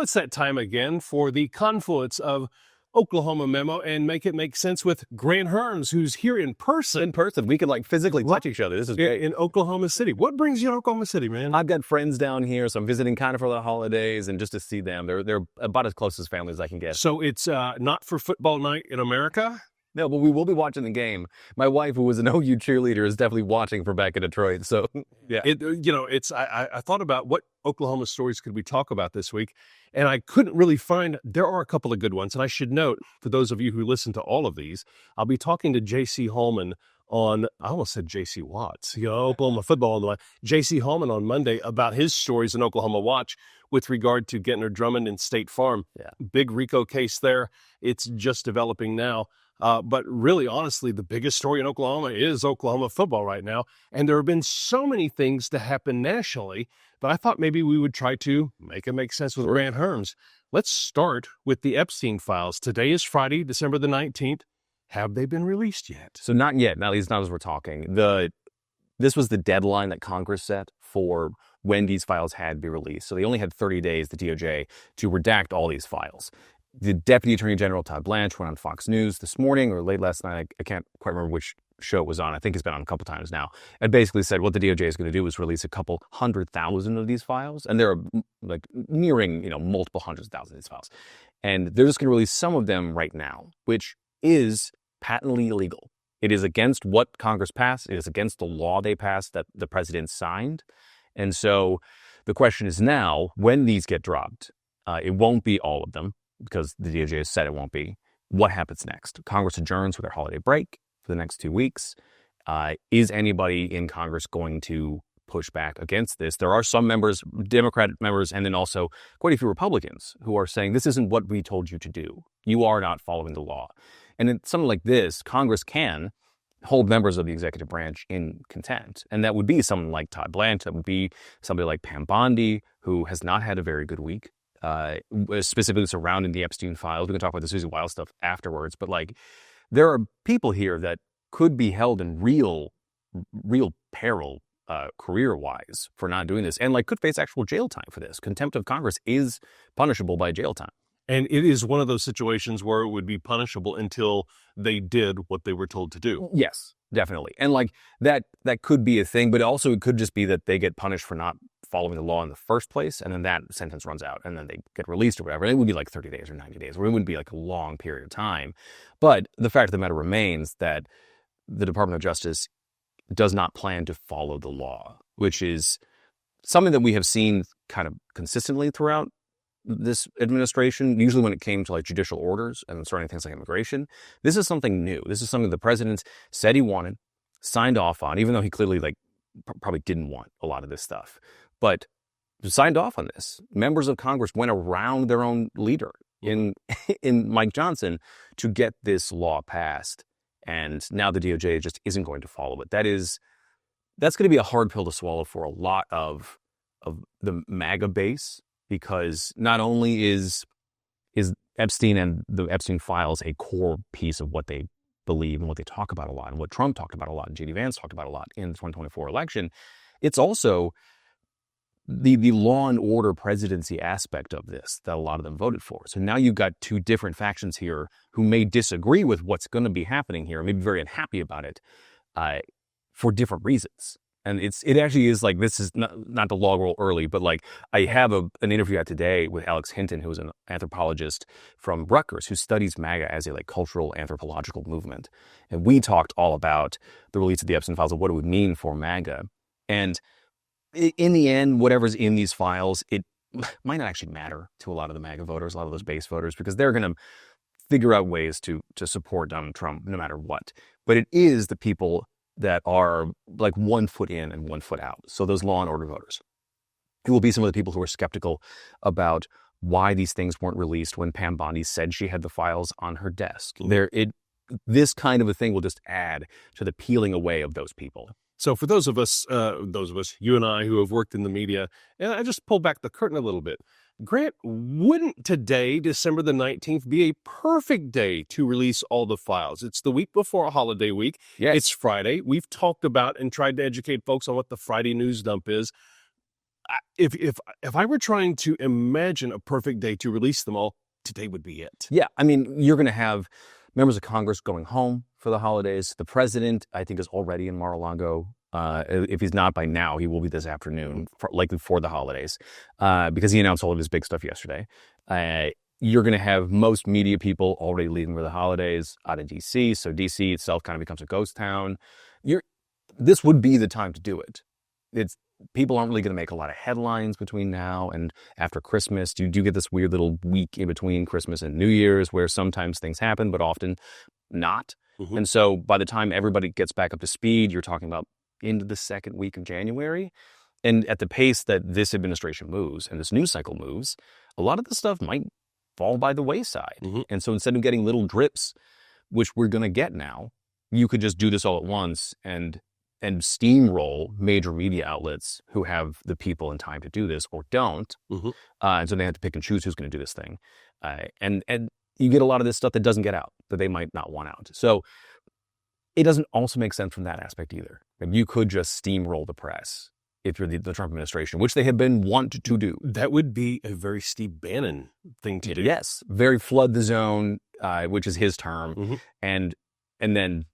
it's that time again for the confluence of Oklahoma Memo and Make It Make Sense with Grant Hermes, who's here in person. In person. We can like physically touch each other. This is great. In Oklahoma City. What brings you to Oklahoma City, man? I've got friends down here, so I'm visiting kind of for the holidays and just to see them. They're about as close as family as I can get. So it's not for football night in America? No, but we will be watching the game. My wife, who was an OU cheerleader, is definitely watching from back in Detroit. So, yeah. I thought about what Oklahoma stories could we talk about this week, and I couldn't really find. There are a couple of good ones, and I should note, for those of you who listen to all of these, I'll be talking to J.C. Hallman on, I almost said J.C. Watts, Oklahoma football on the line. J.C. Hallman on Monday about his stories in Oklahoma Watch with regard to Gentner Drummond and State Farm. Yeah. Big RICO case there. It's just developing now. But really, honestly, the biggest story in Oklahoma is Oklahoma football right now. And there have been so many things to happen nationally that I thought maybe we would try to make it make sense with Grant Hermes. Let's start with the Epstein files. Today is Friday, December the 19th. Have they been released yet? So not yet, at least not as we're talking. This was the deadline that Congress set for when these files had to be released. So they only had 30 days, the DOJ, to redact all these files. The Deputy Attorney General, Todd Blanche, went on Fox News this morning or late last night. I can't quite remember which show it was on. I think he's been on a couple times now. And basically said what the DOJ is going to do is release a couple 100,000 of these files. And they're like nearing, multiple hundreds of thousands of these files. And they're just going to release some of them right now, which is patently illegal. It is against what Congress passed. It is against the law they passed that the president signed. And so the question is now, when these get dropped, it won't be all of them, because the DOJ has said it won't be. What happens next? Congress adjourns for their holiday break for the next 2 weeks. Is anybody in Congress going to push back against this? There are some members, Democratic members, and then also quite a few Republicans who are saying, this isn't what we told you to do. You are not following the law. And in something like this, Congress can hold members of the executive branch in contempt. And that would be someone like Todd Blanche. That would be somebody like Pam Bondi, who has not had a very good week. Specifically surrounding the Epstein files. We can talk about the Susie Wiles stuff afterwards, but there are people here that could be held in real peril career-wise for not doing this, and could face actual jail time for this. Contempt of Congress is punishable by jail time. And it is one of those situations where it would be punishable until they did what they were told to do. Yes, definitely. And that could be a thing, but also it could just be that they get punished for not following the law in the first place, and then that sentence runs out, and then they get released or whatever. And it would be 30 days or 90 days, or it wouldn't be a long period of time. But the fact of the matter remains that the Department of Justice does not plan to follow the law, which is something that we have seen kind of consistently throughout this administration, usually when it came to judicial orders and starting things like immigration. This is something new. This is something the president said he wanted, signed off on, even though he clearly probably didn't want a lot of this stuff. But signed off on this. Members of Congress went around their own leader in Mike Johnson to get this law passed. And now the DOJ just isn't going to follow it. That's going to be a hard pill to swallow for a lot of the MAGA base, because not only is Epstein and the Epstein files a core piece of what they believe and what they talk about a lot, and what Trump talked about a lot, and J.D. Vance talked about a lot in the 2024 election, it's also the law and order presidency aspect of this that a lot of them voted for. So now you've got two different factions here who may disagree with what's going to be happening here, and may be very unhappy about it for different reasons. And it actually is this is not to log roll early, but I have an interview out today with Alex Hinton, who is an anthropologist from Rutgers, who studies MAGA as a cultural anthropological movement. And we talked all about the release of the Epstein files and what it would mean for MAGA. And in the end, whatever's in these files, it might not actually matter to a lot of the MAGA voters, a lot of those base voters, because they're going to figure out ways to support Donald Trump no matter what. But it is the people that are 1 foot in and 1 foot out. So those law and order voters. It will be some of the people who are skeptical about why these things weren't released when Pam Bondi said she had the files on her desk. This kind of a thing will just add to the peeling away of those people. So for those of us, you and I, who have worked in the media, and I just pull back the curtain a little bit, Grant, wouldn't today, December the 19th, be a perfect day to release all the files? It's the week before a holiday week. Yes. It's Friday. We've talked about and tried to educate folks on what the Friday news dump is. If I were trying to imagine a perfect day to release them all, today would be it. Yeah, I mean, you're going to have members of Congress going home for the holidays. The president, I think, is already in Mar-a-Lago. If he's not by now, he will be this afternoon, likely for the holidays, because he announced all of his big stuff yesterday. You're going to have most media people already leaving for the holidays out of D.C., so D.C. itself kind of becomes a ghost town. This would be the time to do it. People aren't really going to make a lot of headlines between now and after Christmas. You do get this weird little week in between Christmas and New Year's where sometimes things happen, but often not. Mm-hmm. And so by the time everybody gets back up to speed, you're talking about into the second week of January. And at the pace that this administration moves and this news cycle moves, a lot of this stuff might fall by the wayside. Mm-hmm. And so instead of getting little drips, which we're going to get now, you could just do this all at once and steamroll major media outlets who have the people and time to do this or don't. Mm-hmm. And so they have to pick and choose who's going to do this thing. And you get a lot of this stuff that doesn't get out, that they might not want out. So it doesn't also make sense from that aspect either. You could just steamroll the press if you're the Trump administration, which they have been wont to do. That would be a very Steve Bannon thing to do. Yes, very flood the zone, which is his term, mm-hmm. and then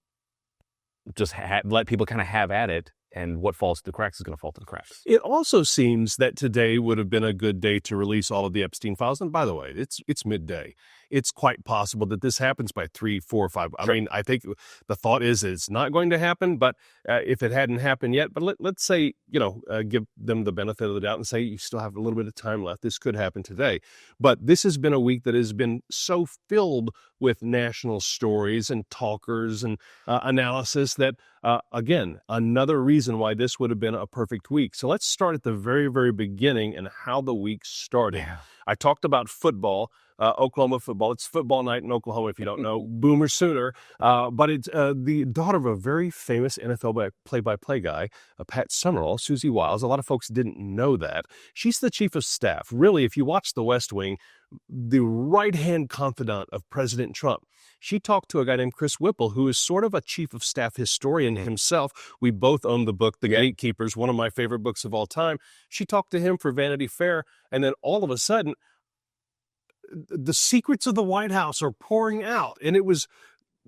just let people kind of have at it, and what falls to the cracks is going to fall to the cracks. It also seems that today would have been a good day to release all of the Epstein files. And by the way, it's midday. It's quite possible that this happens by 3, 4, 5. Sure. I mean, I think the thought is it's not going to happen, but if it hadn't happened yet, but let's say, give them the benefit of the doubt and say you still have a little bit of time left. This could happen today. But this has been a week that has been so filled with national stories and talkers and analysis that, again, another reason why this would have been a perfect week. So let's start at the very, very beginning and how the week started. Yeah. I talked about football. Oklahoma football. It's football night in Oklahoma, if you don't know. Boomer Sooner. But it's the daughter of a very famous NFL play-by-play guy, Pat Summerall, Susie Wiles. A lot of folks didn't know that. She's the chief of staff. Really, if you watch The West Wing, the right-hand confidant of President Trump. She talked to a guy named Chris Whipple, who is sort of a chief of staff historian himself. We both own the book, The Gatekeepers, one of my favorite books of all time. She talked to him for Vanity Fair, and then all of a sudden, the secrets of the White House are pouring out, and it was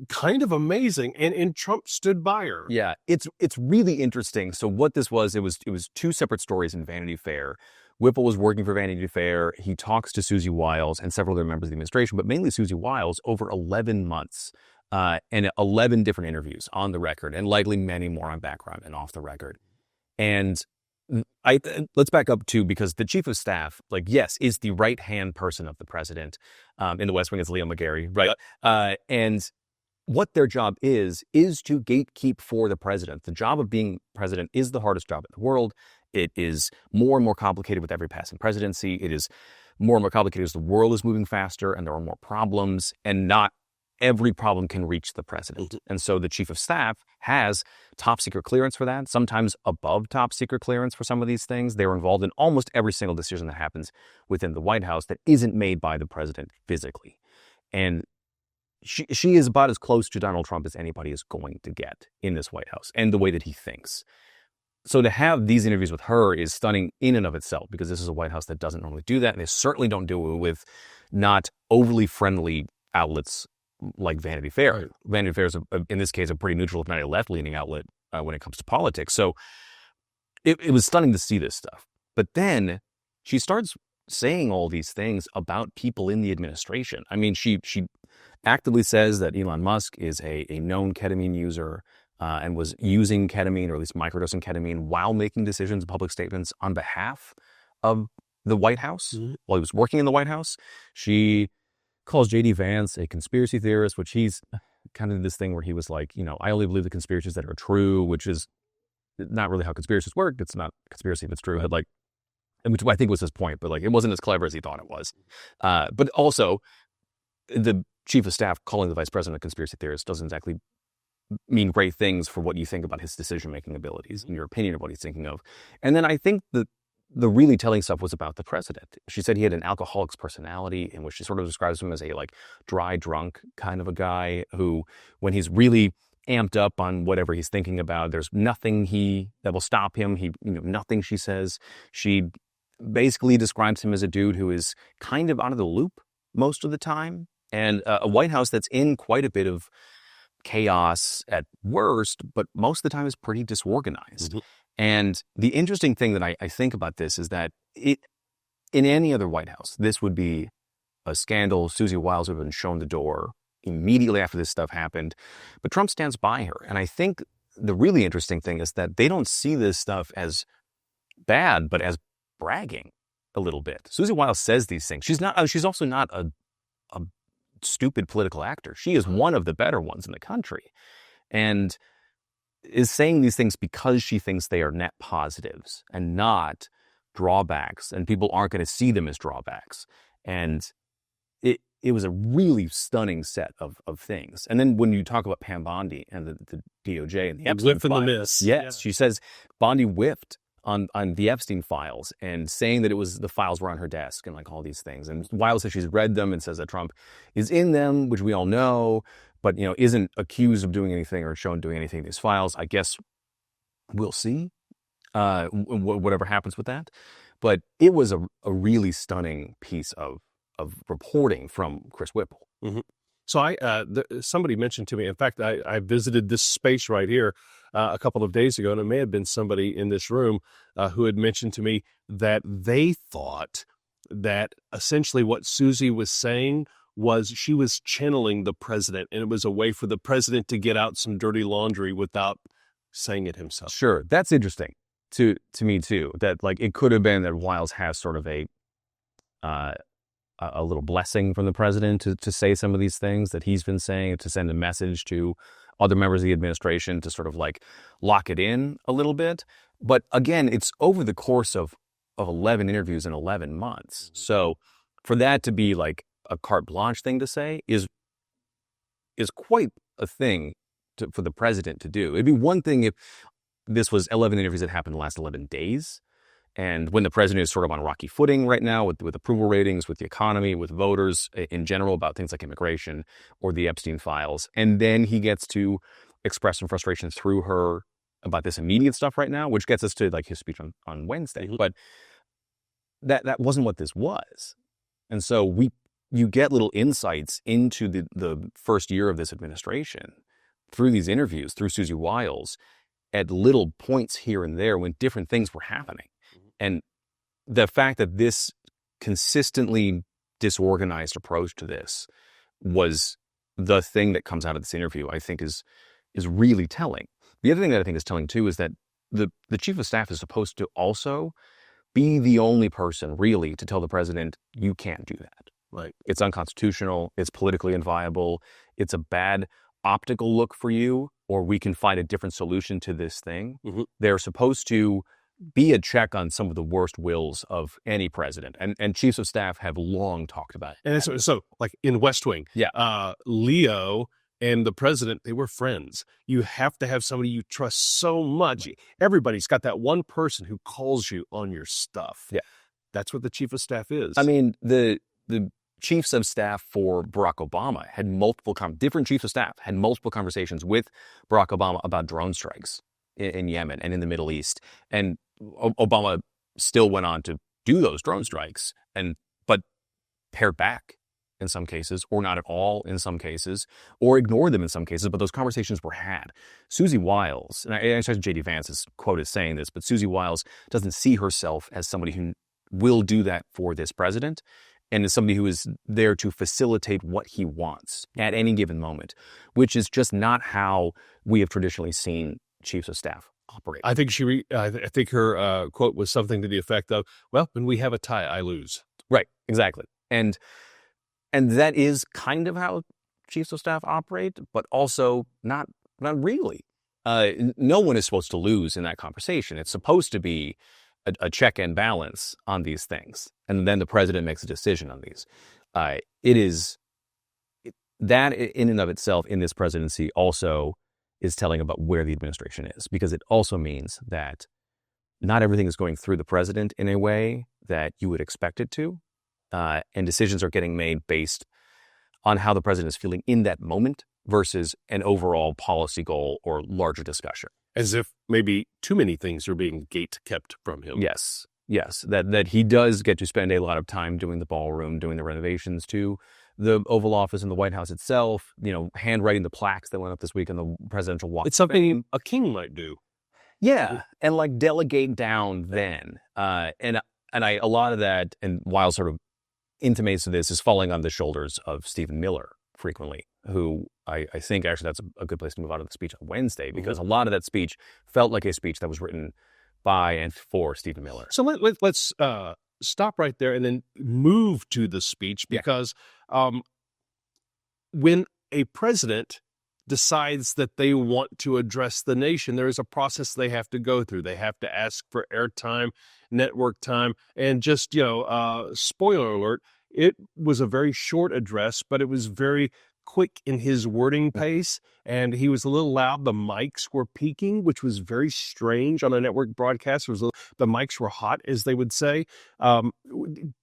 kind of amazing. And Trump stood by her. Yeah, it's really interesting. So what this was, it was two separate stories in Vanity Fair. Whipple was working for Vanity Fair. He talks to Susie Wiles and several other members of the administration, but mainly Susie Wiles over 11 months and 11 different interviews on the record, and likely many more on background and off the record. And let's back up too, because the chief of staff, yes, is the right-hand person of the president. In the West Wing, it's Leo McGarry, right? And what their job is to gatekeep for the president. The job of being president is the hardest job in the world. It is more and more complicated with every passing presidency. It is more and more complicated as the world is moving faster and there are more problems, and not every problem can reach the president. And so the chief of staff has top secret clearance for that, sometimes above top secret clearance for some of these things. They're involved in almost every single decision that happens within the White House that isn't made by the president physically. And she is about as close to Donald Trump as anybody is going to get in this White House and the way that he thinks. So to have these interviews with her is stunning in and of itself, because this is a White House that doesn't normally do that. And they certainly don't do it with not overly friendly outlets like Vanity Fair. Right. Vanity Fair is, in this case, a pretty neutral, if not a left-leaning outlet when it comes to politics. So it was stunning to see this stuff. But then she starts saying all these things about people in the administration. I mean, she actively says that Elon Musk is a known ketamine user and was using ketamine, or at least microdosing ketamine, while making decisions and public statements on behalf of the White House while he was working in the White House. She calls J.D. Vance a conspiracy theorist, which he's kind of this thing where he was like, I only believe the conspiracies that are true, which is not really how conspiracies work. It's not a conspiracy if it's true. Which I think was his point, but it wasn't as clever as he thought it was. But also, the chief of staff calling the vice president a conspiracy theorist doesn't exactly mean great things for what you think about his decision-making abilities and your opinion of what he's thinking of. And then I think the really telling stuff was about the president. She said he had an alcoholic's personality, in which she sort of describes him as a dry drunk kind of a guy who, when he's really amped up on whatever he's thinking about. There's nothing that will stop him. Nothing she says. She basically describes him as a dude who is kind of out of the loop most of the time, and a White House that's in quite a bit of chaos at worst, but most of the time is pretty disorganized. Mm-hmm. And the interesting thing that I think about this is that in any other White House, this would be a scandal. Susie Wiles would have been shown the door immediately after this stuff happened. But Trump stands by her. And I think the really interesting thing is that they don't see this stuff as bad, but as bragging a little bit. Susie Wiles says these things. She's also not a stupid political actor. She is one of the better ones in the country, and is saying these things because she thinks they are net positives and not drawbacks, and people aren't going to see them as drawbacks. And it was a really stunning set of things. And then when you talk about Pam Bondi and the DOJ and the Epstein whiff and the miss. Yes, she says Bondi whiffed on the Epstein files and saying that the files were on her desk and like all these things. And Wiles says she's read them and says that Trump is in them, which we all know, but isn't accused of doing anything or shown doing anything in these files. I guess we'll see whatever happens with that. But it was a really stunning piece of reporting from Chris Whipple. Mm-hmm. So somebody mentioned to me, in fact, I visited this space right here a couple of days ago, and it may have been somebody in this room who had mentioned to me that they thought that essentially what Susie was saying was she was channeling the president, and it was a way for the president to get out some dirty laundry without saying it himself. Sure. That's interesting to me too, that like it could have been that Wiles has sort of a little blessing from the president to say some of these things that he's been saying, to send a message to other members of the administration to sort of like lock it in a little bit. But again, it's over the course of 11 interviews in 11 months. So for that to be like a carte blanche thing to say is quite a thing for the president to do. It'd be one thing if this was 11 interviews that happened in the last 11 days. And when the president is sort of on rocky footing right now with approval ratings, with the economy, with voters in general about things like immigration or the Epstein files, and then he gets to express some frustration through her about this immediate stuff right now, which gets us to like his speech on Wednesday. Mm-hmm. But that wasn't what this was. And so you get little insights into the first year of this administration through these interviews, through Susie Wiles, at little points here and there when different things were happening. And the fact that this consistently disorganized approach to this was the thing that comes out of this interview, I think is really telling. The other thing that I think is telling too is that the chief of staff is supposed to also be the only person really to tell the president, you can't do that. Like, it's unconstitutional, it's politically inviolable, it's a bad optical look for you, or we can find a different solution to this thing. Mm-hmm. They're supposed to be a check on some of the worst wills of any president. And chiefs of staff have long talked about it. And so like in West Wing, Leo and the president, they were friends. You have to have somebody you trust so much. Everybody's got that one person who calls you on your stuff. Yeah. That's what the chief of staff is. I mean, the chiefs of staff for Barack Obama had different chiefs of staff had multiple conversations with Barack Obama about drone strikes in Yemen and in the Middle East. And Obama still went on to do those drone strikes, but pared back in some cases, or not at all in some cases, or ignored them in some cases, but those conversations were had. Susie Wiles, and I said J.D. Vance's quote is saying this, but Susie Wiles doesn't see herself as somebody who will do that for this president, and is somebody who is there to facilitate what he wants at any given moment, which is just not how we have traditionally seen chiefs of staff operate. I think I think her quote was something to the effect of, "Well, when we have a tie, I lose." Right, exactly, and that is kind of how chiefs of staff operate, but also not really. No one is supposed to lose in that conversation. It's supposed to be a check and balance on these things, and then the president makes a decision on these. That in and of itself in this presidency also is telling about where the administration is, because it also means that not everything is going through the president in a way that you would expect it to, and decisions are getting made based on how the president is feeling in that moment, versus an overall policy goal or larger discussion. As if maybe too many things are being gate kept from him. Yes. That he does get to spend a lot of time doing the ballroom, doing the renovations to the Oval Office and the White House itself, handwriting the plaques that went up this week on the presidential walk. It's something a king might do. Yeah. And like delegate down then. And a lot of that, and Wiles sort of intimates to this, is falling on the shoulders of Stephen Miller frequently, who I think actually that's a good place to move on to the speech on Wednesday, because a lot of that speech felt like a speech that was written by and for Stephen Miller. So let's stop right there and then move to the speech, because when a president decides that they want to address the nation, there is a process they have to go through. They have to ask for airtime, network time, and just, spoiler alert, it was a very short address, but it was very quick in his wording pace, and he was a little loud. The mics were peaking, which was very strange on a network broadcast. The mics were hot, as they would say.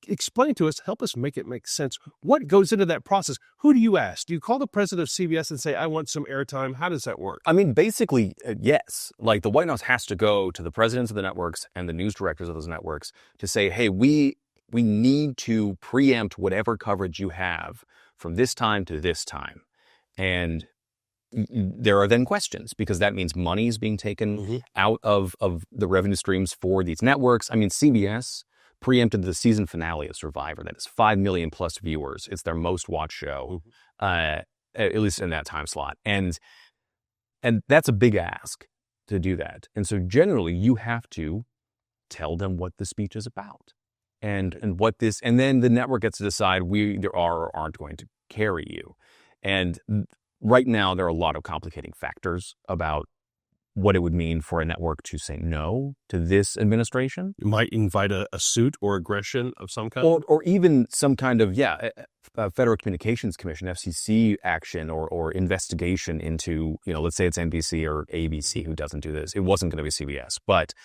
Explain to us, help us make it make sense. What goes into that process? Who do you ask? Do you call the president of CBS and say, I want some airtime? How does that work? I mean, basically, yes. Like, the White House has to go to the presidents of the networks and the news directors of those networks to say, hey, we need to preempt whatever coverage you have from this time to this time. And there are then questions, because that means money is being taken out of the revenue streams for these networks. I mean, CBS preempted the season finale of Survivor. That is 5 million plus viewers. It's their most watched show, at least in that time slot. And that's a big ask to do that. And so generally you have to tell them what the speech is about. And then the network gets to decide we either are or aren't going to carry you. And right now there are a lot of complicating factors about what it would mean for a network to say no to this administration. You might invite a suit or aggression of some kind, or even some kind of Federal Communications Commission, FCC action or investigation into, let's say it's NBC or ABC who doesn't do this. It wasn't going to be CBS, but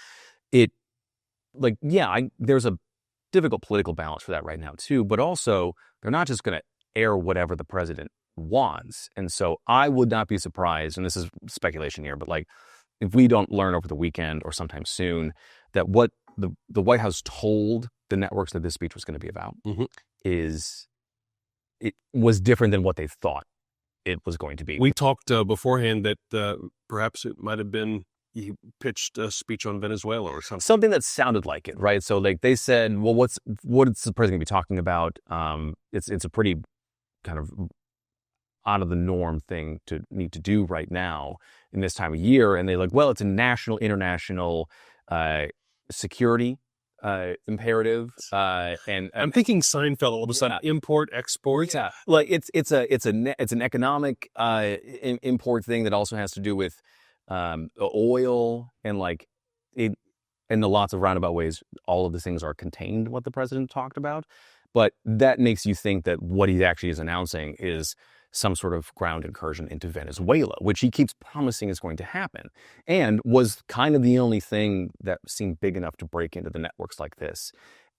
there's a difficult political balance for that right now too, but also they're not just going to air whatever the president wants. And so I would not be surprised, and this is speculation here, but if we don't learn over the weekend or sometime soon that what the White House told the networks that this speech was going to be about it was different than what they thought it was going to be. We talked beforehand that perhaps it might have been he pitched a speech on Venezuela or something. Something that sounded like it, right? So they said, well, what is the president going to be talking about? It's a pretty kind of out of the norm thing to need to do right now in this time of year. And it's a national, international security imperative. And I'm thinking Seinfeld all of a sudden, import, export. Yeah. It's an economic import thing that also has to do with oil and in the lots of roundabout ways, all of the things are contained what the president talked about. But that makes you think that what he actually is announcing is some sort of ground incursion into Venezuela, which he keeps promising is going to happen, and was kind of the only thing that seemed big enough to break into the networks like this.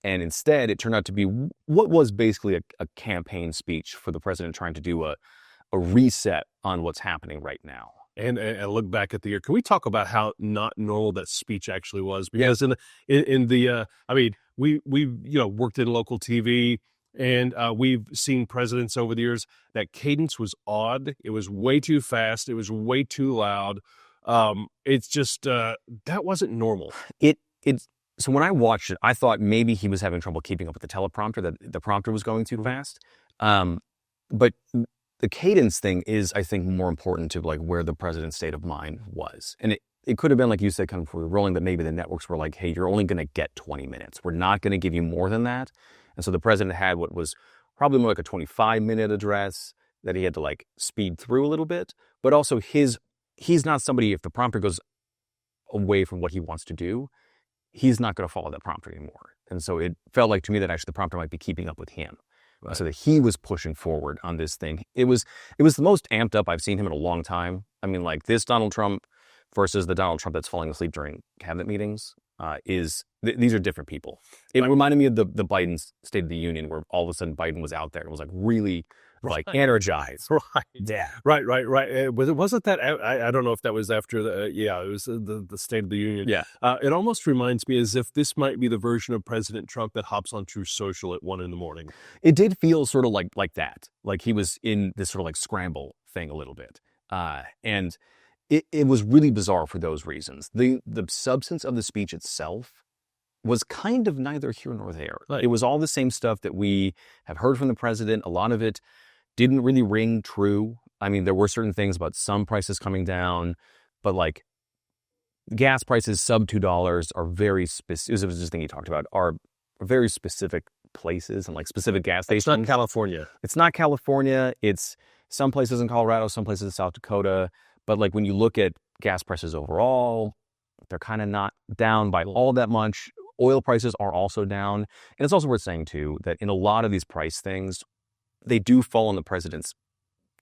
And instead, it turned out to be what was basically a campaign speech for the president trying to do a reset on what's happening right now. And look back at the year. Can we talk about how not normal that speech actually was? Because we worked in local TV, and we've seen presidents over the years. That cadence was odd. It was way too fast. It was way too loud. It's just that wasn't normal. So when I watched it, I thought maybe he was having trouble keeping up with the teleprompter. That the prompter was going too fast. But the cadence thing is, I think, more important to where the president's state of mind was. And it could have been, like you said, kind of before we were rolling, that maybe the networks were like, hey, you're only going to get 20 minutes. We're not going to give you more than that. And so the president had what was probably more like a 25-minute address that he had to speed through a little bit. But also he's not somebody, if the prompter goes away from what he wants to do, he's not going to follow that prompter anymore. And so it felt like to me that actually the prompter might be keeping up with him. Right. So that he was pushing forward on this thing. It was the most amped up I've seen him in a long time. I mean, this Donald Trump versus the Donald Trump that's falling asleep during cabinet meetings these are different people. It reminded me of the Biden's State of the Union, where all of a sudden Biden was out there and was really like Right. energized. Right. Yeah. Right. Wasn't that, I don't know if that was after it was the State of the Union. Yeah. It almost reminds me as if this might be the version of President Trump that hops on Truth Social at 1 a.m. It did feel sort of like that. Like he was in this sort of like scramble thing a little bit. And it was really bizarre for those reasons. The substance of the speech itself was kind of neither here nor there. Right. It was all the same stuff that we have heard from the president. A lot of it didn't really ring true. I mean, there were certain things about some prices coming down, but like gas prices sub $2 are very specific. It was this thing he talked about, are very specific places and like specific gas stations. It's not California. It's not California. It's some places in Colorado, some places in South Dakota. But like when you look at gas prices overall, they're kind of not down by all that much. Oil prices are also down. And it's also worth saying, too, that in a lot of these price things, they do fall on the president's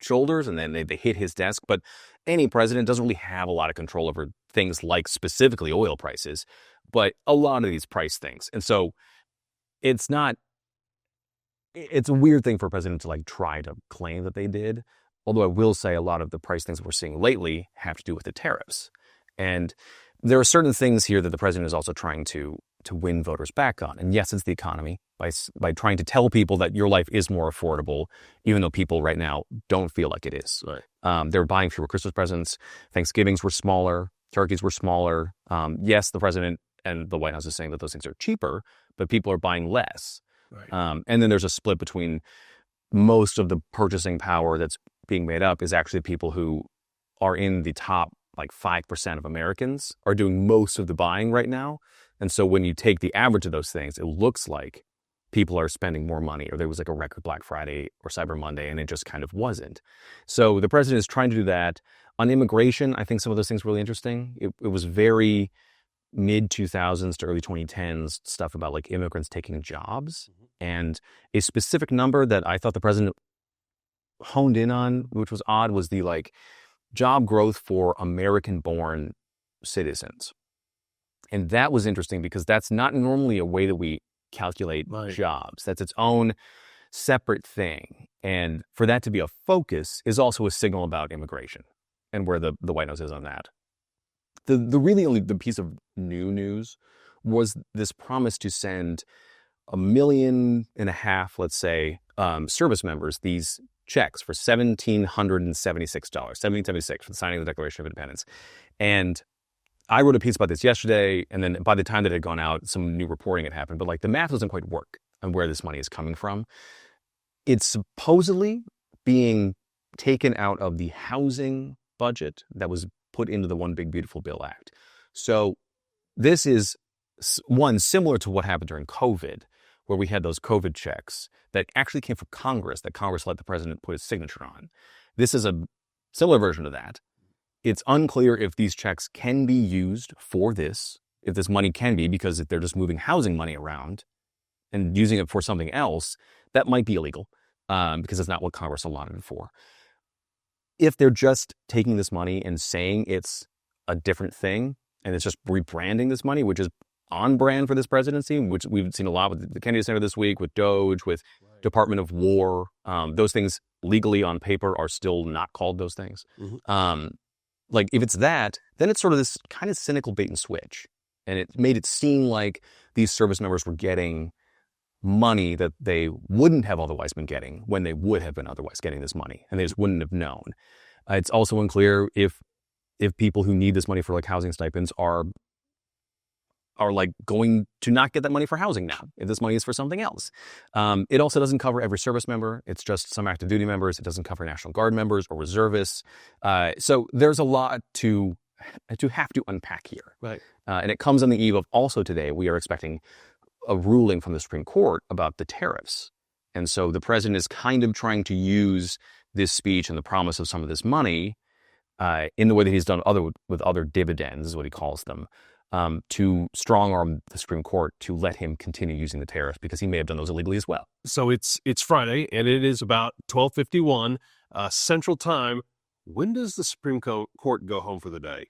shoulders and then they hit his desk. But any president doesn't really have a lot of control over things like specifically oil prices, but a lot of these price things. And so it's a weird thing for a president to like try to claim that they did. Although I will say a lot of the price things that we're seeing lately have to do with the tariffs. And there are certain things here that the president is also trying to win voters back on. And yes, it's the economy by trying to tell people that your life is more affordable, even though people right now don't feel like it is. Right. They're buying fewer Christmas presents. Thanksgivings were smaller. Turkeys were smaller. Yes, the president and the White House is saying that those things are cheaper, but people are buying less. Right. And then there's a split between most of the purchasing power that's being made up is actually people who are in the top like 5% of Americans are doing most of the buying right now. And so when you take the average of those things, it looks like people are spending more money, or there was like a record Black Friday or Cyber Monday, and it just kind of wasn't. So the president is trying to do that. On immigration, I think some of those things were really interesting. It was very mid-2000s to early 2010s stuff about like immigrants taking jobs. And a specific number that I thought the president honed in on, which was odd, was the like job growth for American-born citizens. And that was interesting because that's not normally a way that we calculate jobs. That's its own separate thing. And for that to be a focus is also a signal about immigration and where the White House is on that. The really only the piece of new news was this promise to send 1.5 million, let's say, service members these checks for $1,776, $1,776 for the signing of the Declaration of Independence. And I wrote a piece about this yesterday, and then by the time that it had gone out, some new reporting had happened. But like the math doesn't quite work on where this money is coming from. It's supposedly being taken out of the housing budget that was put into the One Big Beautiful Bill Act. So this is one similar to what happened during COVID, where we had those COVID checks that actually came from Congress, that Congress let the president put his signature on. This is a similar version of that. It's unclear if these checks can be used for this, if this money can be, because if they're just moving housing money around and using it for something else, that might be illegal because it's not what Congress allotted it for. If they're just taking this money and saying it's a different thing and it's just rebranding this money, which is on brand for this presidency, which we've seen a lot with the Kennedy Center this week, with Doge, with Department of War, those things legally on paper are still not called those things. Like if it's that, then it's sort of this kind of cynical bait and switch. And it made it seem like these service members were getting money that they wouldn't have otherwise been getting when they would have been otherwise getting this money. And they just wouldn't have known. It's also unclear if people who need this money for like housing stipends are like going to not get that money for housing now, if this money is for something else. It also doesn't cover every service member. It's just some active duty members. It doesn't cover National Guard members or reservists. So there's a lot to have to unpack here. Right. And it comes on the eve of also today, we are expecting a ruling from the Supreme Court about the tariffs. And so the president is kind of trying to use this speech and the promise of some of this money in the way that he's done with other dividends, is what he calls them, to strong-arm the Supreme Court to let him continue using the tariffs because he may have done those illegally as well. So it's Friday, and it is about 12:51 Central Time. When does the Supreme Court go home for the day?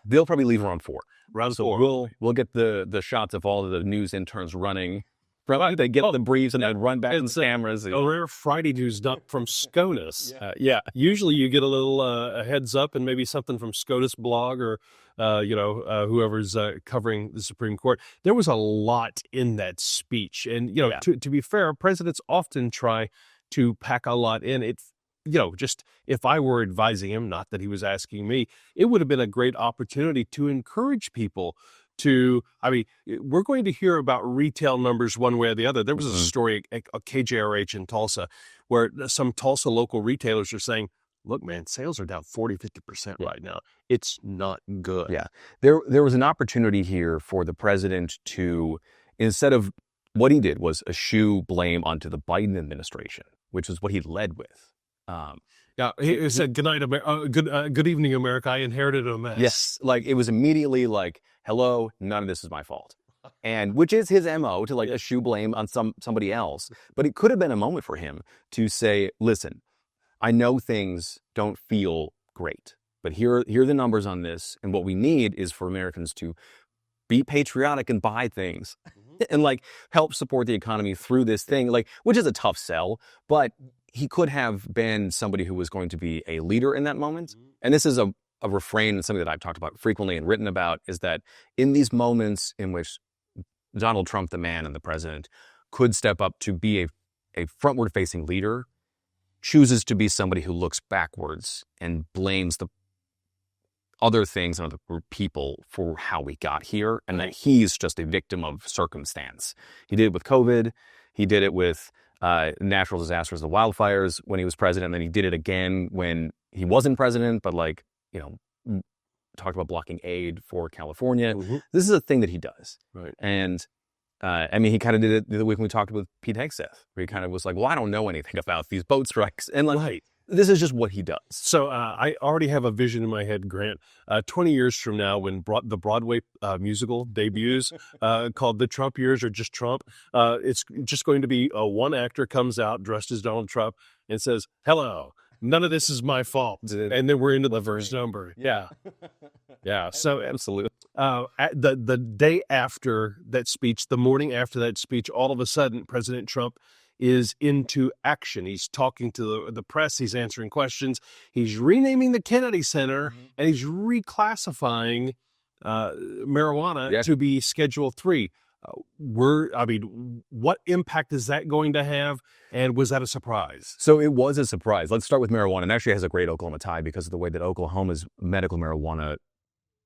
They'll probably leave around 4. Around so 4. We'll get the shots of all of the news interns running They get the briefs and then run back to the cameras. A rare Friday news dump from SCOTUS. Usually you get a little a heads up and maybe something from SCOTUS blog or whoever's covering the Supreme Court. There was a lot in that speech, and to be fair, presidents often try to pack a lot in. Just if I were advising him, not that he was asking me, it would have been a great opportunity to encourage people we're going to hear about retail numbers one way or the other. There was a story at KJRH in Tulsa where some Tulsa local retailers are saying, look, man, sales are down 40-50% right now. It's not good. Yeah. There was an opportunity here for the president to, instead of what he did was eschew blame onto the Biden administration, which is what he led with. He said, good night, good evening, America. I inherited a mess. Yes. Like it was immediately like, hello, none of this is my fault. And which is his MO to like eschew blame on somebody else. But it could have been a moment for him to say, listen, I know things don't feel great, but here are the numbers on this. And what we need is for Americans to be patriotic and buy things and like help support the economy through this thing, like, which is a tough sell, but he could have been somebody who was going to be a leader in that moment. And this is a refrain and something that I've talked about frequently and written about, is that in these moments in which Donald Trump, the man and the president, could step up to be a frontward-facing leader, chooses to be somebody who looks backwards and blames the other things and other people for how we got here, and that he's just a victim of circumstance. He did it with COVID. He did it with natural disasters, the wildfires when he was president. And then he did it again when he wasn't president, but talked about blocking aid for California. This is a thing that he does. Right. And he kind of did it the week when we talked with Pete Hegseth, where he kind of was like, well, I don't know anything about these boat strikes. And this is just what he does. So I already have a vision in my head, Grant. 20 years from now, when the Broadway musical debuts called The Trump Years or just Trump, it's just going to be one actor comes out dressed as Donald Trump and says, hello, none of this is my fault. And then we're into the first number. Yeah. Yeah. So absolutely. The day after that speech, the morning after that speech, all of a sudden, President Trump is into action. He's talking to the press. He's answering questions. He's renaming the Kennedy Center, and he's reclassifying marijuana to be Schedule 3. What impact is that going to have? And was that a surprise? So it was a surprise. Let's start with marijuana. And actually has a great Oklahoma tie because of the way that Oklahoma's medical marijuana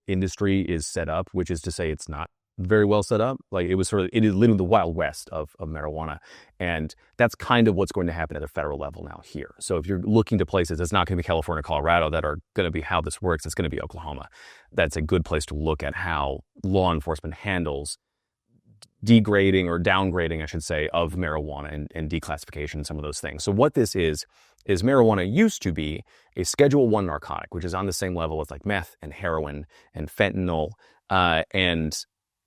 industry is set up, which is to say it's not very well set up. Like it is literally the Wild West of marijuana. And that's kind of what's going to happen at the federal level now here. So if you're looking to places, it's not going to be California, Colorado that are going to be how this works. It's going to be Oklahoma. That's a good place to look at how law enforcement handles degrading or downgrading, I should say, of marijuana and declassification and some of those things. So what this is marijuana used to be a Schedule 1 narcotic, which is on the same level as like meth and heroin and fentanyl. And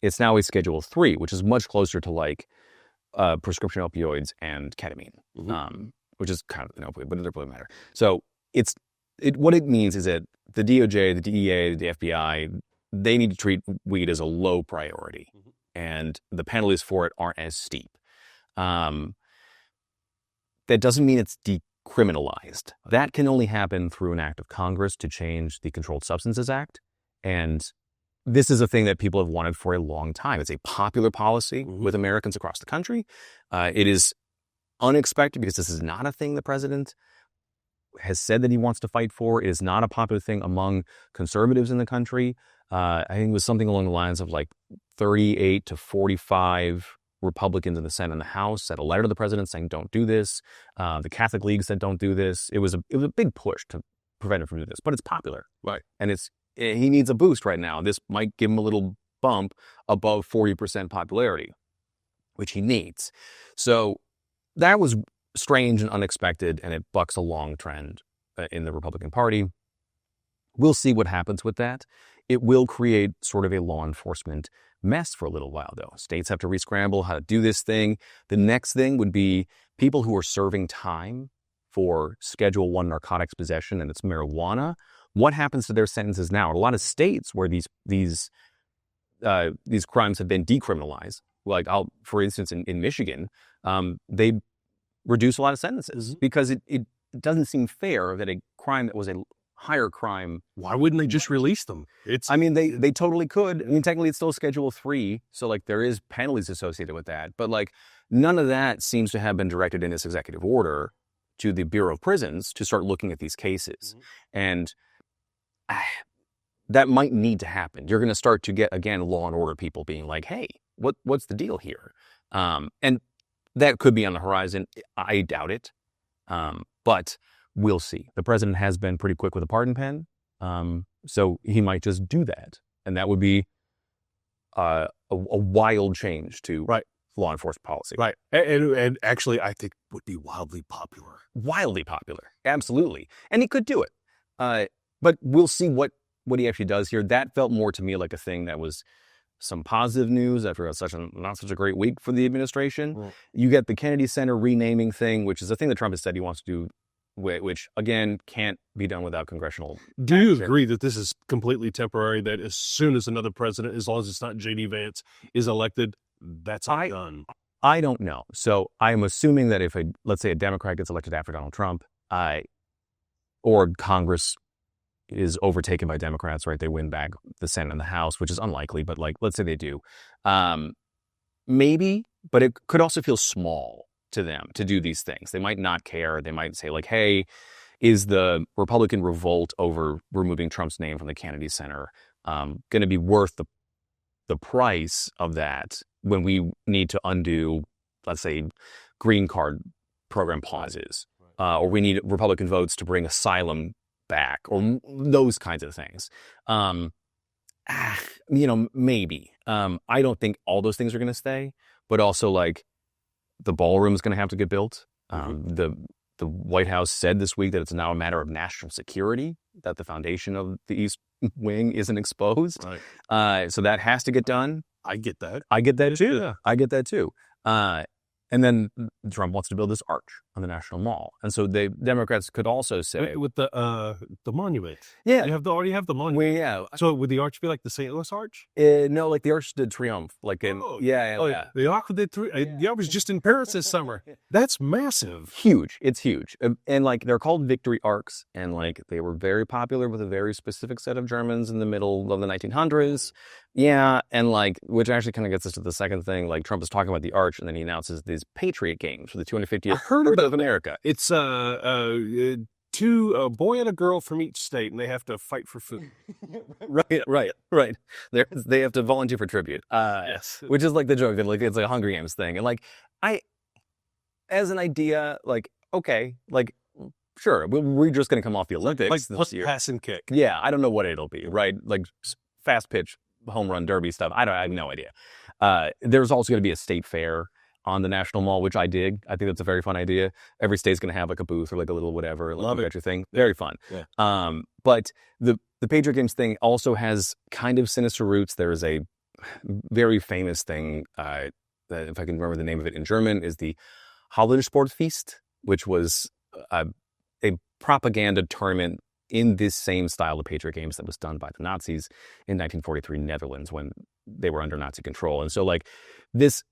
it's now a Schedule 3, which is much closer to like prescription opioids and ketamine, which is kind of an opioid, but it doesn't really matter. So what it means is that the DOJ, the DEA, the FBI, they need to treat weed as a low priority. And the penalties for it aren't as steep. That doesn't mean it's decriminalized. That can only happen through an act of Congress to change the Controlled Substances Act. And this is a thing that people have wanted for a long time. It's a popular policy with Americans across the country. It is unexpected because this is not a thing the president has said that he wants to fight for. It is not a popular thing among conservatives in the country. I think it was something along the lines of like 38 to 45 Republicans in the Senate and the House sent a letter to the president saying, don't do this. The Catholic League said, don't do this. It was a big push to prevent him from doing this, but it's popular. Right. And he needs a boost right now. This might give him a little bump above 40% popularity, which he needs. So that was strange and unexpected, and it bucks a long trend in the Republican Party. We'll see what happens with that. It will create sort of a law enforcement mess for a little while, though. States have to re-scramble how to do this thing. The next thing would be people who are serving time for Schedule 1 narcotics possession, and it's marijuana. What happens to their sentences now? In a lot of states where these crimes have been decriminalized, Like, for instance, in Michigan, they reduce a lot of sentences because it doesn't seem fair that a crime that was a higher crime. Why wouldn't they just release them? I mean, they totally could. I mean, technically, it's still Schedule 3, so like there is penalties associated with that. But like none of that seems to have been directed in this executive order to the Bureau of Prisons to start looking at these cases, and that might need to happen. You're going to start to get again law and order people being like, "Hey, what's the deal here?" And that could be on the horizon. I doubt it, but we'll see. The president has been pretty quick with a pardon pen, so he might just do that, and that would be a wild change to law enforcement policy. Right, and actually, I think would be wildly popular. Wildly popular, absolutely, and he could do it. But we'll see what he actually does here. That felt more to me like a thing that was some positive news after not such a great week for the administration. Right. You get the Kennedy Center renaming thing, which is a thing that Trump has said he wants to do, which again can't be done without congressional. Do you agree that this is completely temporary? That as soon as another president, as long as it's not J.D. Vance, is elected, that's done? I don't know. So I'm assuming that if let's say a Democrat gets elected after Donald Trump, or Congress is overtaken by Democrats, right? They win back the Senate and the House, which is unlikely, but like, let's say they do. Maybe, but it could also feel small to them to do these things. They might not care. They might say like, hey, is the Republican revolt over removing Trump's name from the Kennedy Center going to be worth the price of that when we need to undo, let's say, green card program pauses, or we need Republican votes to bring asylum back, or those kinds of things. Maybe. I don't think all those things are going to stay, but also like the ballroom is going to have to get built. The White House said this week that it's now a matter of national security, that the foundation of the East Wing isn't exposed. Right. So that has to get done. I get that. I get that too. Yeah. I get that too. And then Trump wants to build this arch on the National Mall, and so the Democrats could also say with the monument. Yeah, you already have the monument. So would the arch be like the St. Louis Arch? No, like the Arch de Triomphe. Like the Arc de Triomphe. I was just in Paris this summer. That's massive. Huge. It's huge, and like they're called victory arcs, and like they were very popular with a very specific set of Germans in the middle of the 1900s. Yeah, and like, which actually kind of gets us to the second thing. Like Trump is talking about the arch, and then he announces these Patriot Games for the 250th. I heard about America. It's a boy and a girl from each state, and they have to fight for food. Right. They have to volunteer for tribute. Yes, which is like the joke that like it's like a Hunger Games thing, and like as an idea, like okay, like sure, we're just going to come off the Olympics like this year. Pass and kick. Yeah, I don't know what it'll be. Right, like fast pitch, home run derby stuff. I have no idea. There's also going to be a state fair on the National Mall, which I dig. I think that's a very fun idea. Every state's going to have like a booth or like a little whatever. Like, love it. Your thing. Very fun. Yeah. But the Patriot Games thing also has kind of sinister roots. There is a very famous thing, that if I can remember the name of it in German, is the Hallensportfest, which was a propaganda tournament in this same style of Patriot Games that was done by the Nazis in 1943 Netherlands when they were under Nazi control. And so like this,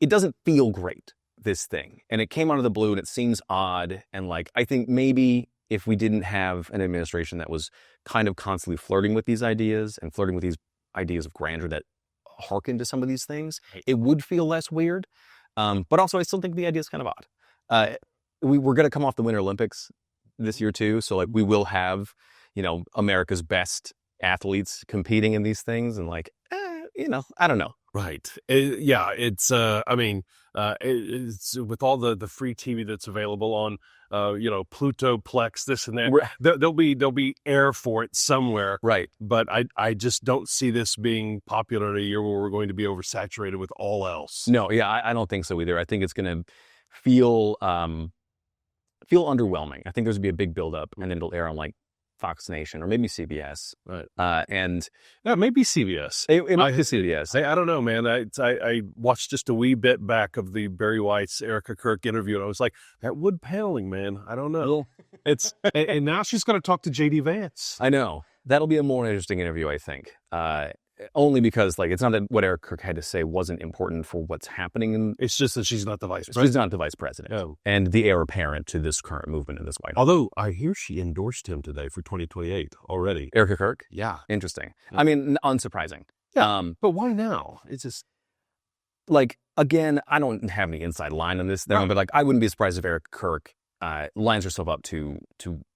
it doesn't feel great, this thing. And it came out of the blue and it seems odd. And like, I think maybe if we didn't have an administration that was kind of constantly flirting with these ideas and flirting with these ideas of grandeur that hearken to some of these things, it would feel less weird. But also I still think the idea is kind of odd. We're going to come off the Winter Olympics this year too. So like we will have, America's best athletes competing in these things. And like, I don't know. Right. It's, it's with all the free TV that's available on, Pluto, Plex, this and that. There'll be air for it somewhere. Right. But I just don't see this being popular in a year where we're going to be oversaturated with all else. No, yeah, I don't think so either. I think it's going to feel underwhelming. I think there's going to be a big buildup, and then it'll air on like Fox Nation or maybe CBS. Right. And maybe CBS. It might be CBS. I don't know, man. I watched just a wee bit back of the Barry White's Erica Kirk interview, and I was like, that wood paneling, man. I don't know. It's and now she's going to talk to J.D. Vance. I know. That'll be a more interesting interview, I think. only because like it's not that what Eric Kirk had to say wasn't important for what's happening. It's just that she's not the vice president. She's not the vice president, and the heir apparent to this current movement in this White House. Although I hear she endorsed him today for 2028 already. Eric Kirk? Yeah. Interesting. I mean, unsurprising. Yeah. But why now? It's just like, again, I don't have any inside line on this, but like I wouldn't be surprised if Eric Kirk lines herself up to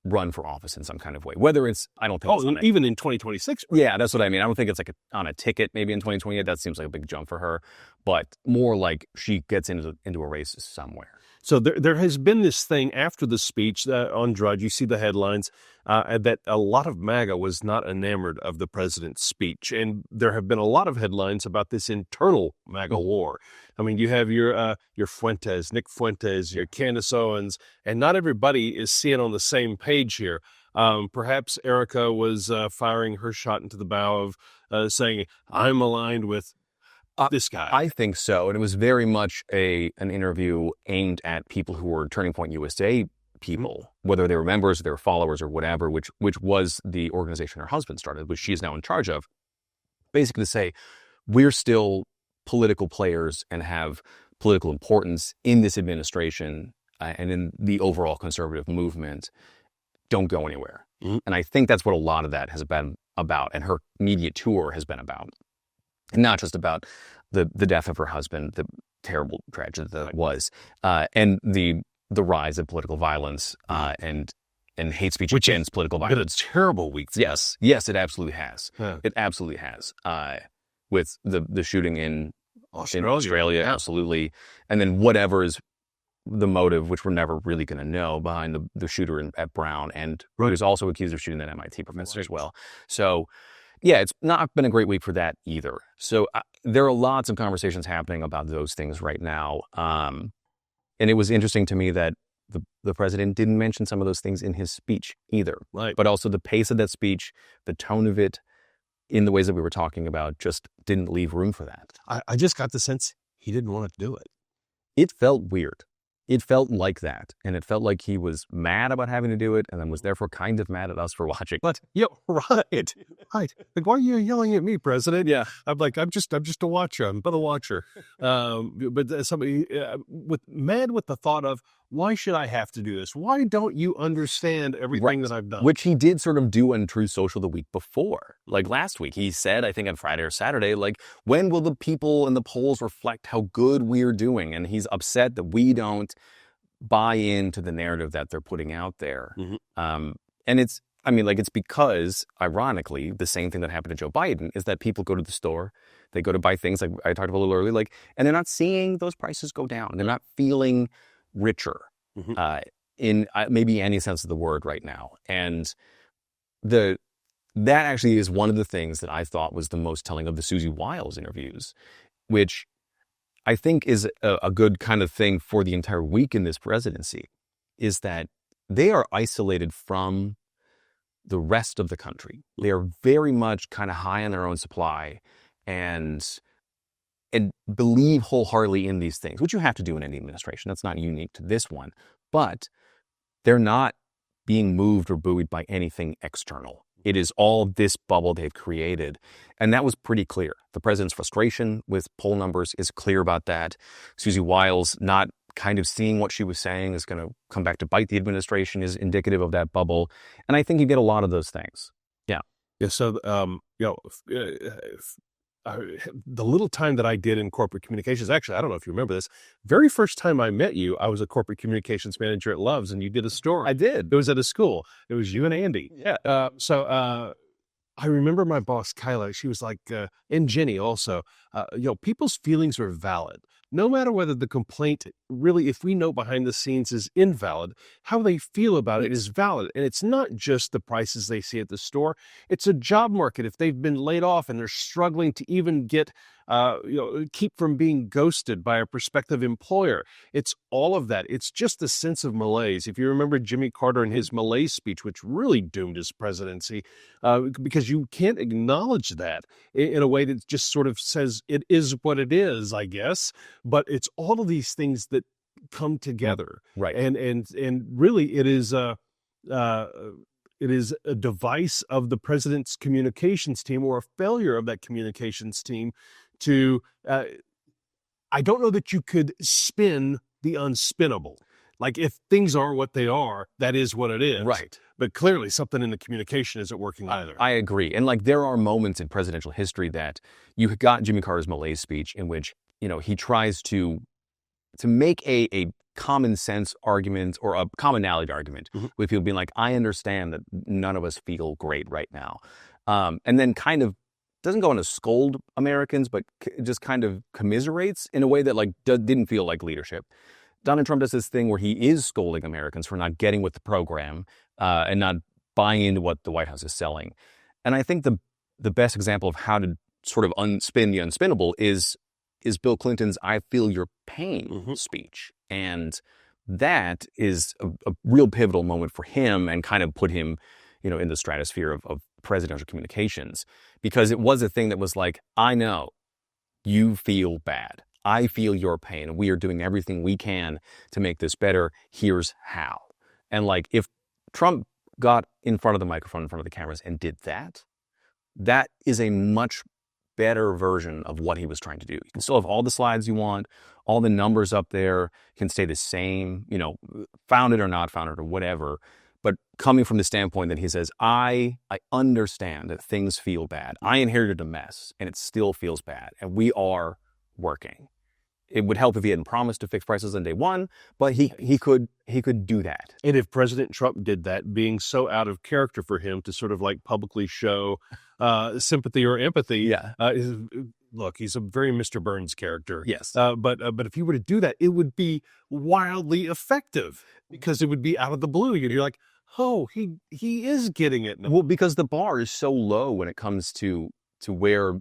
run for office in some kind of way. Whether it's, I don't think even in 2026. Yeah, that's what I mean. I don't think it's like on a ticket maybe in 2028. That seems like a big jump for her. But more like she gets into a race somewhere. So there has been this thing after the speech on Drudge. You see the headlines that a lot of MAGA was not enamored of the president's speech. And there have been a lot of headlines about this internal MAGA war. I mean, you have your Fuentes, Nick Fuentes, your Candace Owens, and not everybody is seeing on the same page here. Perhaps Erica was firing her shot into the bow of saying, I'm aligned with this guy. I think so. And it was very much an interview aimed at people who were Turning Point USA people, whether they were members, they were followers or whatever, which was the organization her husband started, which she is now in charge of. Basically to say, we're still political players and have political importance in this administration and in the overall conservative movement. Don't go anywhere. And I think that's what a lot of that has been about. And her media tour has been about. And not just about the death of her husband, the terrible tragedy that it was, and the rise of political violence and hate speech against political violence. It's a terrible week. Yes, it absolutely has. It absolutely has. With the shooting in Australia, absolutely, and then whatever is the motive, which we're never really going to know, behind the shooter at Brown, and who is also accused of shooting that MIT professor as well. So. Yeah, it's not been a great week for that either. So there are lots of conversations happening about those things right now. And it was interesting to me that the president didn't mention some of those things in his speech either. Right. But also the pace of that speech, the tone of it, in the ways that we were talking about, just didn't leave room for that. I just got the sense he didn't want to do it. It felt weird. It felt like that. And it felt like he was mad about having to do it and then was therefore kind of mad at us for watching. But, right. Like, why are you yelling at me, President? Yeah. I'm just a watcher. I'm but a watcher. But somebody mad with the thought of, why should I have to do this? Why don't you understand everything that I've done? Which he did sort of do on Truth Social the week before. Like last week, he said, I think on Friday or Saturday, like, when will the people in the polls reflect how good we're doing? And he's upset that we don't buy into the narrative that they're putting out there. And it's because, ironically, the same thing that happened to Joe Biden is that people go to the store, they go to buy things like I talked about a little earlier, and they're not seeing those prices go down. They're not feeling richer in maybe any sense of the word right now. And that actually is one of the things that I thought was the most telling of the Susie Wiles interviews, which I think is a good kind of thing for the entire week in this presidency, is that they are isolated from the rest of the country. They are very much kind of high on their own supply and believe wholeheartedly in these things, which you have to do in any administration. That's not unique to this one. But they're not being moved or buoyed by anything external. It is all this bubble they've created. And that was pretty clear. The president's frustration with poll numbers is clear about that. Susie Wiles not kind of seeing what she was saying is going to come back to bite the administration is indicative of that bubble. And I think you get a lot of those things. Yeah. Yeah. So, the little time that I did in corporate communications, actually, I don't know if you remember this, very first time I met you, I was a corporate communications manager at Love's, and you did a story. I did. It was at a school. It was you and Andy. Yeah. So I remember my boss, Kyla, she was like, and Jenny also, people's feelings are valid. No matter whether the complaint really, if we know behind the scenes, is invalid, how they feel about it is valid. And it's not just the prices they see at the store. It's a job market. If they've been laid off and they're struggling to even get, keep from being ghosted by a prospective employer, it's all of that. It's just the sense of malaise. If you remember Jimmy Carter and his malaise speech, which really doomed his presidency, because you can't acknowledge that in a way that just sort of says it is what it is, I guess. But it's all of these things that come together, right? And really, it is it is a device of the president's communications team, or a failure of that communications team to, I don't know that you could spin the unspinnable. Like, if things are what they are, that is what it is. Right. But clearly something in the communication isn't working either. I agree. And like, there are moments in presidential history that you got Jimmy Carter's Malaise speech in which, he tries to make a common sense argument or a commonality argument with people being like, I understand that none of us feel great right now. And then kind of doesn't go on to scold Americans, but just kind of commiserates in a way that like didn't feel like leadership. Donald Trump does this thing where he is scolding Americans for not getting with the program and not buying into what the White House is selling. And I think the best example of how to sort of unspin the unspinnable is Bill Clinton's "I feel your pain" speech. And that is a real pivotal moment for him and kind of put him, in the stratosphere of presidential communications, because it was a thing that was like, I know you feel bad. I feel your pain. We are doing everything we can to make this better. Here's how. And like, if Trump got in front of the microphone, in front of the cameras and did that, that is a much better version of what he was trying to do. You can still have all the slides you want, all the numbers up there can stay the same, founded or not founded or whatever. But coming from the standpoint that he says, I understand that things feel bad. I inherited a mess and it still feels bad. And we are working. It would help if he hadn't promised to fix prices on day one, but he could do that. And if President Trump did that, being so out of character for him to sort of like publicly show sympathy or empathy, look, he's a very Mr. Burns character. Yes. But if he were to do that, it would be wildly effective because it would be out of the blue. You're like, oh, he is getting it. Well, because the bar is so low when it comes to where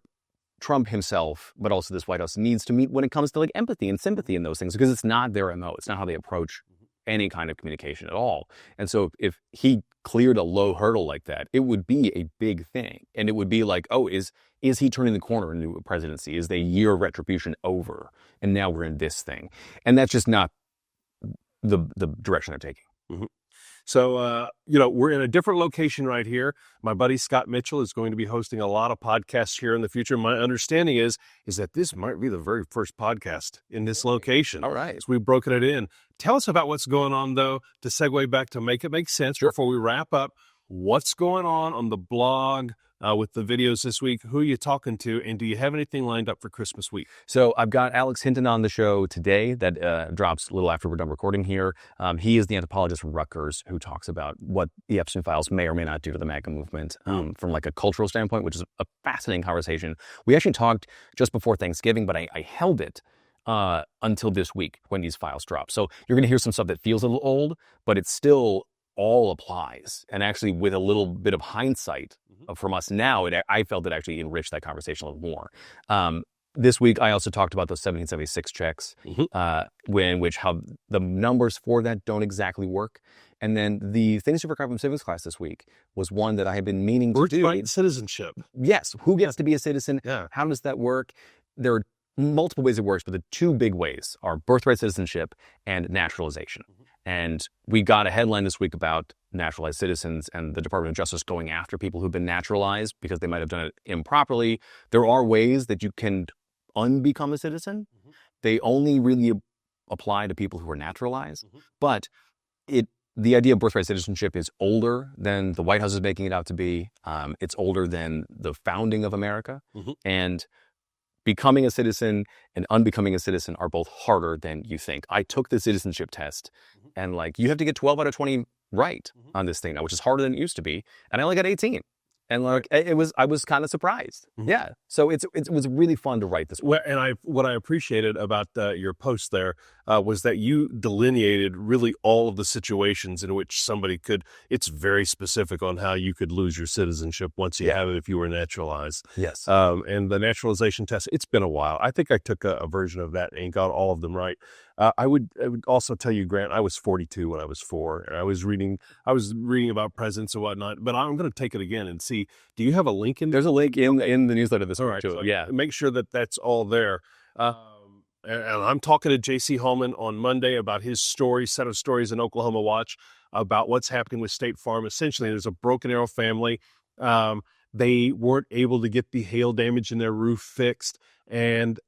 Trump himself, but also this White House, needs to meet when it comes to like empathy and sympathy and those things, because it's not their MO. It's not how they approach any kind of communication at all. And so if he cleared a low hurdle like that, it would be a big thing. And it would be like, oh, is he turning the corner into a presidency? Is the year of retribution over? And now we're in this thing. And that's just not the direction they're taking. Mm-hmm. So, we're in a different location right here. My buddy Scott Mitchell is going to be hosting a lot of podcasts here in the future. My understanding is that this might be the very first podcast in this location. All right. So we've broken it in. Tell us about what's going on, though, to segue back to make it make sense before we wrap up. What's going on the blog with the videos this week? Who are you talking to? And do you have anything lined up for Christmas week? So I've got Alex Hinton on the show today that drops a little after we're done recording here. He is the anthropologist from Rutgers who talks about what the Epstein files may or may not do to the MAGA movement from like a cultural standpoint, which is a fascinating conversation. We actually talked just before Thanksgiving, but I held it until this week when these files drop. So you're going to hear some stuff that feels a little old, but it's still all applies. And actually, with a little bit of hindsight from us now, I felt it actually enriched that conversation a little more. This week, I also talked about those 1776 checks, how the numbers for that don't exactly work. And then the things you forgot from civics class this week was one that I had been meaning to do. Birthright citizenship. Yes. Who gets to be a citizen? Yeah. How does that work? There are multiple ways it works, but the two big ways are birthright citizenship and naturalization. And we got a headline this week about naturalized citizens and the Department of Justice going after people who've been naturalized because they might have done it improperly. There are ways that you can unbecome a citizen. They only really apply to people who are naturalized. But the idea of birthright citizenship is older than the White House is making it out to be. It's older than the founding of America. And becoming a citizen and unbecoming a citizen are both harder than you think. I took the citizenship test and you have to get 12 out of 20 right on this thing now, which is harder than it used to be. And I only got 18. And I was kind of surprised. Yeah. So it was really fun to write this. Well, and what I appreciated about your post there was that you delineated really all of the situations in which somebody could. It's very specific on how you could lose your citizenship once you have it if you were naturalized. Yes. And the naturalization test. It's been a while. I think I took a version of that and got all of them right. I would also tell you, Grant, I was 42 when I was 4, and I was reading about presidents and whatnot. But I'm going to take it again and see. Do you have a link in? There's a link in the newsletter this week. So make sure that's all there. And I'm talking to J.C. Holman on Monday about his set of stories in Oklahoma Watch. about what's happening with State Farm. Essentially, there's a Broken Arrow family. They weren't able to get the hail damage in their roof fixed, and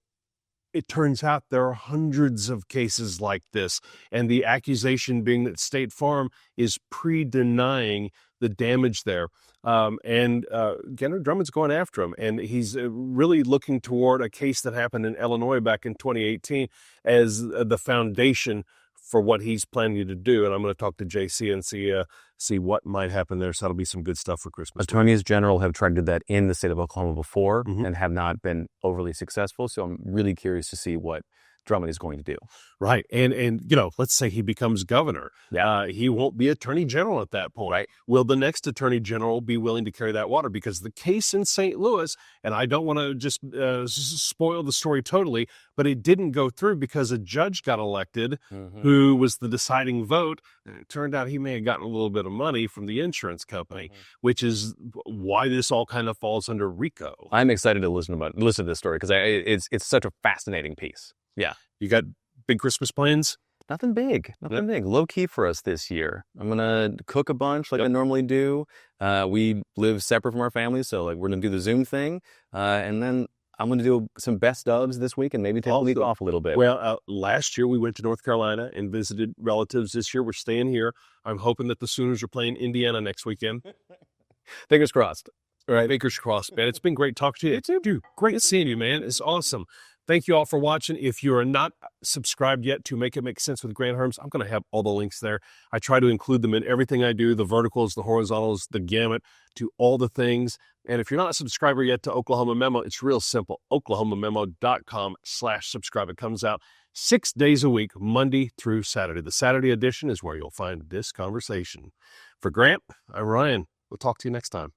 it turns out there are hundreds of cases like this, and the accusation being that State Farm is pre-denying the damage there. Gunnar Drummond's going after him, and he's really looking toward a case that happened in Illinois back in 2018 as the foundation for what he's planning to do. And I'm going to talk to JC and see what might happen there. So that'll be some good stuff for Christmas. Attorneys general have tried to do that in the state of Oklahoma before and have not been overly successful. So I'm really curious to see what Drummond is going to do. Right. And let's say he becomes governor. Yeah. He won't be attorney general at that point. Right. Will the next attorney general be willing to carry that water? Because the case in St. Louis, and I don't want to just spoil the story totally, but it didn't go through because a judge got elected who was the deciding vote. And it turned out he may have gotten a little bit of money from the insurance company, which is why this all kind of falls under RICO. I'm excited to listen to this story because it's such a fascinating piece. Yeah. You got big Christmas plans? Nothing big. Low key for us this year. I'm going to cook a bunch like I normally do. We live separate from our family, so we're going to do the Zoom thing. And then I'm going to do some best ofs this week and maybe take a week off a little bit. Well, last year we went to North Carolina and visited relatives. This year we're staying here. I'm hoping that the Sooners are playing Indiana next weekend. Fingers crossed. All right, fingers crossed, man. It's been great talking to you. You too. Dude, great seeing you, man. It's awesome. Thank you all for watching. If you are not subscribed yet to Make It Make Sense with Grant Hermes, I'm going to have all the links there. I try to include them in everything I do, the verticals, the horizontals, the gamut, to all the things. And if you're not a subscriber yet to Oklahoma Memo, it's real simple. oklahomamemo.com/subscribe. It comes out 6 days a week, Monday through Saturday. The Saturday edition is where you'll find this conversation. For Grant, I'm Ryan. We'll talk to you next time.